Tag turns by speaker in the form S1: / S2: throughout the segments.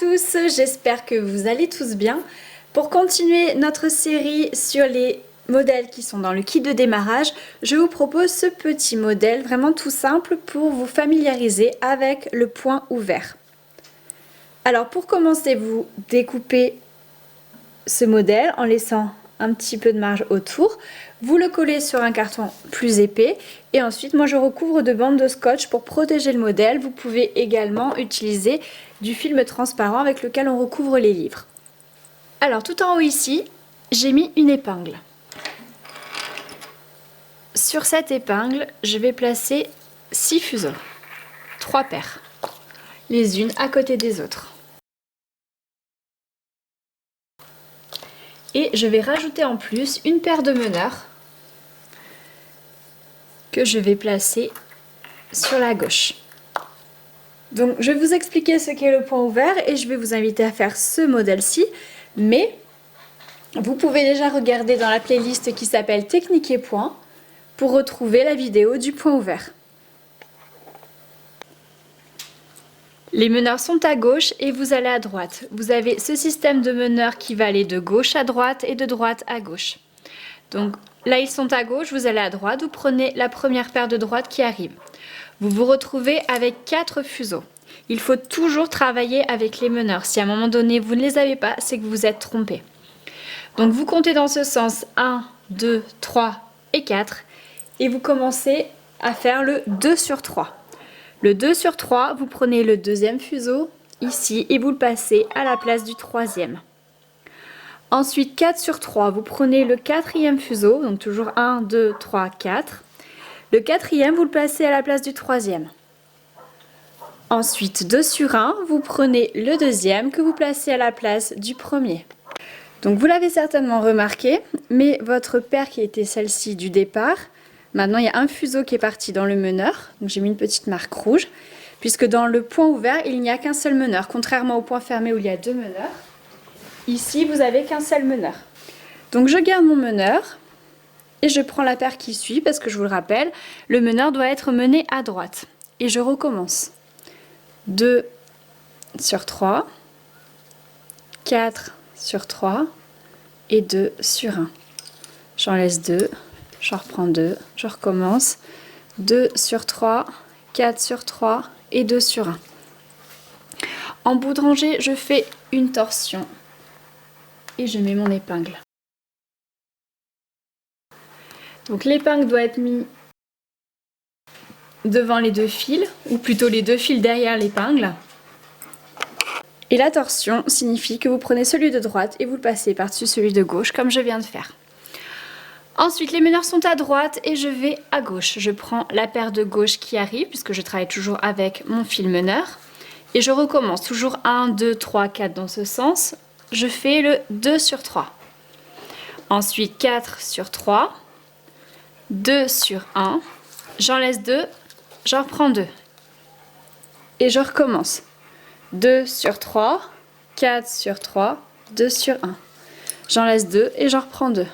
S1: tous, j'espère que vous allez tous bien. Pour continuer notre série sur les modèles qui sont dans le kit de démarrage, je vous propose ce petit modèle vraiment tout simple pour vous familiariser avec le point ouvert. Alors pour commencer, vous découpez ce modèle en laissant un petit peu de marge autour. Vous le collez sur un carton plus épais et ensuite moi je recouvre de bandes de scotch pour protéger le modèle. Vous pouvez également utiliser du film transparent avec lequel on recouvre les livres. Alors tout en haut ici, j'ai mis une épingle. Sur cette épingle, je vais placer 6 fuseaux, 3 paires, les unes à côté des autres. Et je vais rajouter en plus une paire de meneurs que je vais placer sur la gauche. Donc je vais vous expliquer ce qu'est le point ouvert et je vais vous inviter à faire ce modèle-ci, mais vous pouvez déjà regarder dans la playlist qui s'appelle Technique et point pour retrouver la vidéo du point ouvert. Les meneurs sont à gauche et vous allez à droite. Vous avez ce système de meneurs qui va aller de gauche à droite et de droite à gauche. Donc là ils sont à gauche, vous allez à droite, vous prenez la première paire de droite qui arrive. Vous vous retrouvez avec 4 fuseaux. Il faut toujours travailler avec les meneurs. Si à un moment donné vous ne les avez pas, c'est que vous vous êtes trompé. Donc vous comptez dans ce sens 1, 2, 3 et 4 et vous commencez à faire le 2 sur 3. Le 2 sur 3, vous prenez le deuxième fuseau ici et vous le passez à la place du troisième. Ensuite 4 sur 3, vous prenez le quatrième fuseau, donc toujours 1, 2, 3, 4. Le quatrième, vous le placez à la place du troisième. Ensuite 2 sur 1, vous prenez le deuxième que vous placez à la place du premier. Donc vous l'avez certainement remarqué, mais votre paire qui était celle-ci du départ, maintenant il y a un fuseau qui est parti dans le meneur, donc j'ai mis une petite marque rouge, puisque dans le point ouvert, il n'y a qu'un seul meneur, contrairement au point fermé où il y a 2 meneurs. Ici, vous n'avez qu'un seul meneur. Donc je garde mon meneur et je prends la paire qui suit, parce que je vous le rappelle, le meneur doit être mené à droite. Et je recommence. 2 sur 3, 4 sur 3 et 2 sur 1. J'en laisse 2, j'en reprends 2, je recommence. 2 sur 3, 4 sur 3 et 2 sur 1. En bout de rangée, je fais une torsion et je mets mon épingle. Donc l'épingle doit être mise devant les 2 fils, ou plutôt les 2 fils derrière l'épingle. Et la torsion signifie que vous prenez celui de droite et vous le passez par-dessus celui de gauche, comme je viens de faire. Ensuite, les meneurs sont à droite et je vais à gauche. Je prends la paire de gauche qui arrive, puisque je travaille toujours avec mon fil meneur. Et je recommence, toujours 1, 2, 3, 4 dans ce sens. Je fais le 2 sur 3. Ensuite, 4 sur 3. 2 sur 1, j'en laisse 2, j'en reprends 2. Et je recommence. 2 sur 3, 4 sur 3, 2 sur 1. J'en laisse 2 et j'en reprends 2.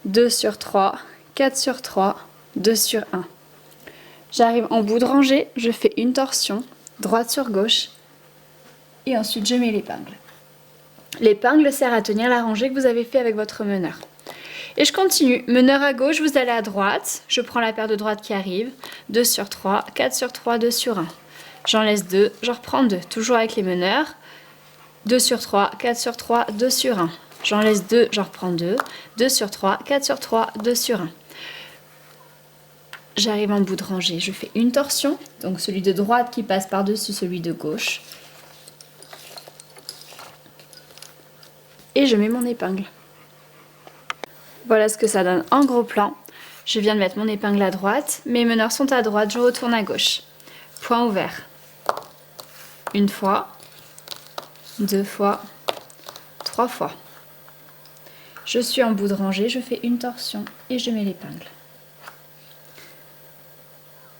S1: 2 sur 3, 4 sur 3, 2 sur 1. J'arrive en bout de rangée, je fais une torsion, droite sur gauche, et ensuite je mets l'épingle. L'épingle sert à tenir la rangée que vous avez fait avec votre meneur. Et je continue, meneur à gauche, vous allez à droite, je prends la paire de droite qui arrive, 2 sur 3, 4 sur 3, 2 sur 1. J'en laisse 2, j'en reprends 2, toujours avec les meneurs, 2 sur 3, 4 sur 3, 2 sur 1. J'en laisse 2, j'en reprends 2, 2 sur 3, 4 sur 3, 2 sur 1. J'arrive en bout de rangée, je fais une torsion, donc celui de droite qui passe par-dessus celui de gauche. Et je mets mon épingle. Voilà ce que ça donne en gros plan. Je viens de mettre mon épingle à droite, mes meneurs sont à droite, je retourne à gauche. Point ouvert. Une fois, 2 fois, 3 fois. Je suis en bout de rangée, je fais une torsion et je mets l'épingle.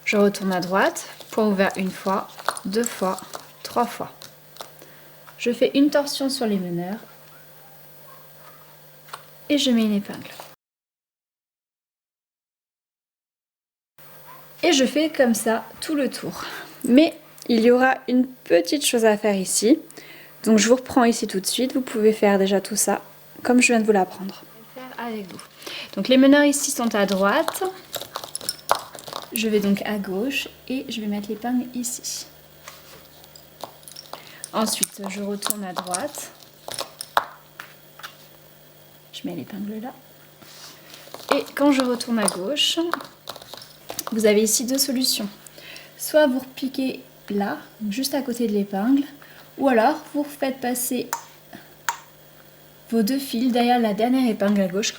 S1: Je retourne à droite, point ouvert une fois, 2 fois, 3 fois. Je fais une torsion sur les meneurs et je mets une épingle. Et je fais comme ça tout le tour. Mais il y aura une petite chose à faire ici. Donc je vous reprends ici tout de suite, vous pouvez faire déjà tout ça comme je viens de vous l'apprendre. Je vais le faire avec vous. Donc les meneurs ici sont à droite, je vais donc à gauche et je vais mettre l'épingle ici. Ensuite je retourne à droite, je mets l'épingle là. Et quand je retourne à gauche, vous avez ici deux solutions. Soit vous repiquez là, juste à côté de l'épingle, ou alors vous faites passer vos deux fils derrière la dernière épingle à gauche.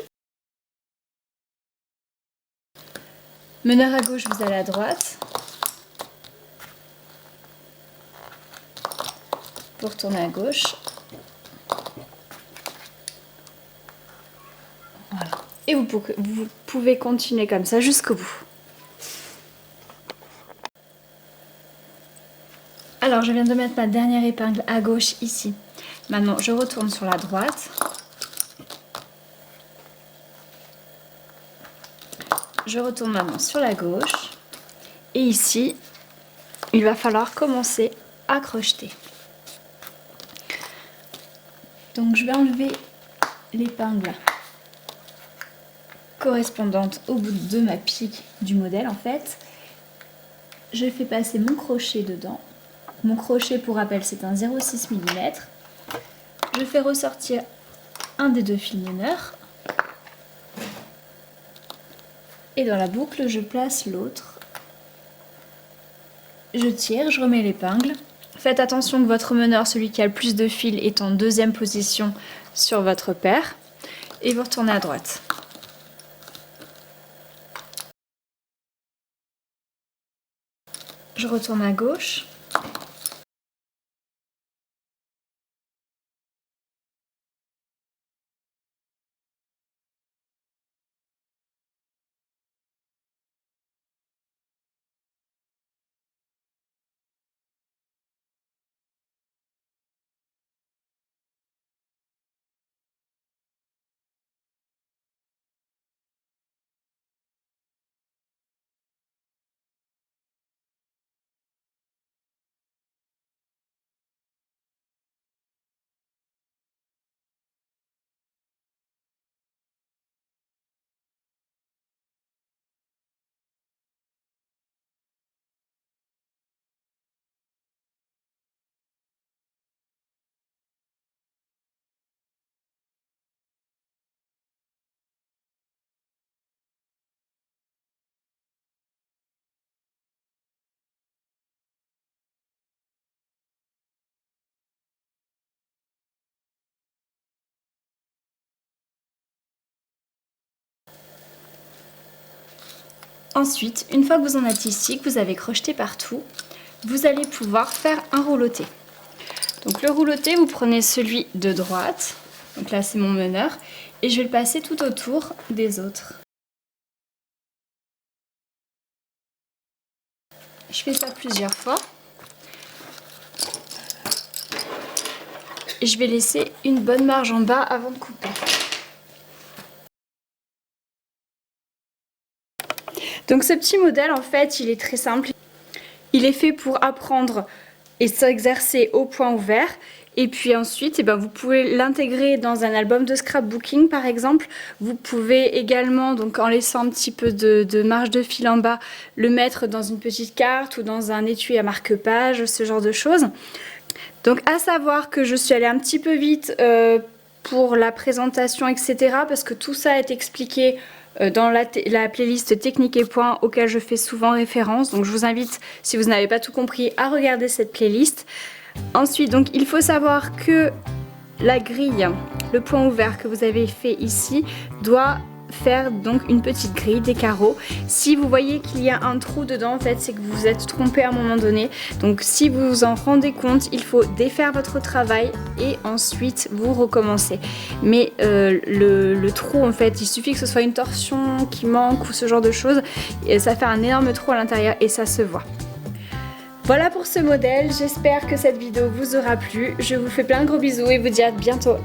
S1: Meneur à gauche, vous allez à droite. Vous retournez à gauche. Voilà. Et vous pouvez continuer comme ça jusqu'au bout. Alors, je viens de mettre ma dernière épingle à gauche ici. Maintenant, je retourne sur la droite. Je retourne maintenant sur la gauche. Et ici, il va falloir commencer à crocheter. Donc, je vais enlever l'épingle correspondante au bout de ma pique du modèle en fait. Je fais passer mon crochet dedans. Mon crochet, pour rappel, c'est un 0,6 mm. Je fais ressortir un des deux fils meneurs. Et dans la boucle, je place l'autre. Je tire, je remets l'épingle. Faites attention que votre meneur, celui qui a le plus de fils, est en deuxième position sur votre paire. Et vous retournez à droite. Je retourne à gauche. Ensuite, une fois que vous en êtes ici, que vous avez crocheté partout, vous allez pouvoir faire un rouloté. Donc le rouloté, vous prenez celui de droite, donc là c'est mon meneur, et je vais le passer tout autour des autres. Je fais ça plusieurs fois. Et je vais laisser une bonne marge en bas avant de couper. Donc ce petit modèle, en fait, il est très simple. Il est fait pour apprendre et s'exercer au point ouvert. Et puis ensuite, vous pouvez l'intégrer dans un album de scrapbooking par exemple. Vous pouvez également, donc en laissant un petit peu de marge de fil en bas, le mettre dans une petite carte ou dans un étui à marque-page, ce genre de choses. Donc à savoir que je suis allée un petit peu vite pour la présentation, etc. parce que tout ça est expliqué dans la playlist technique et points auquel je fais souvent référence. Donc je vous invite, si vous n'avez pas tout compris, à regarder cette playlist. Ensuite, donc il faut savoir que la grille, le point ouvert que vous avez fait ici, doit faire donc une petite grille, des carreaux. Si vous voyez qu'il y a un trou dedans, en fait, c'est que vous vous êtes trompé à un moment donné. Donc si vous vous en rendez compte, il faut défaire votre travail et ensuite vous recommencez. Mais le trou, en fait, il suffit que ce soit une torsion qui manque ou ce genre de choses, et ça fait un énorme trou à l'intérieur et ça se voit. Voilà pour ce modèle, j'espère que cette vidéo vous aura plu. Je vous fais plein de gros bisous et vous dis à bientôt.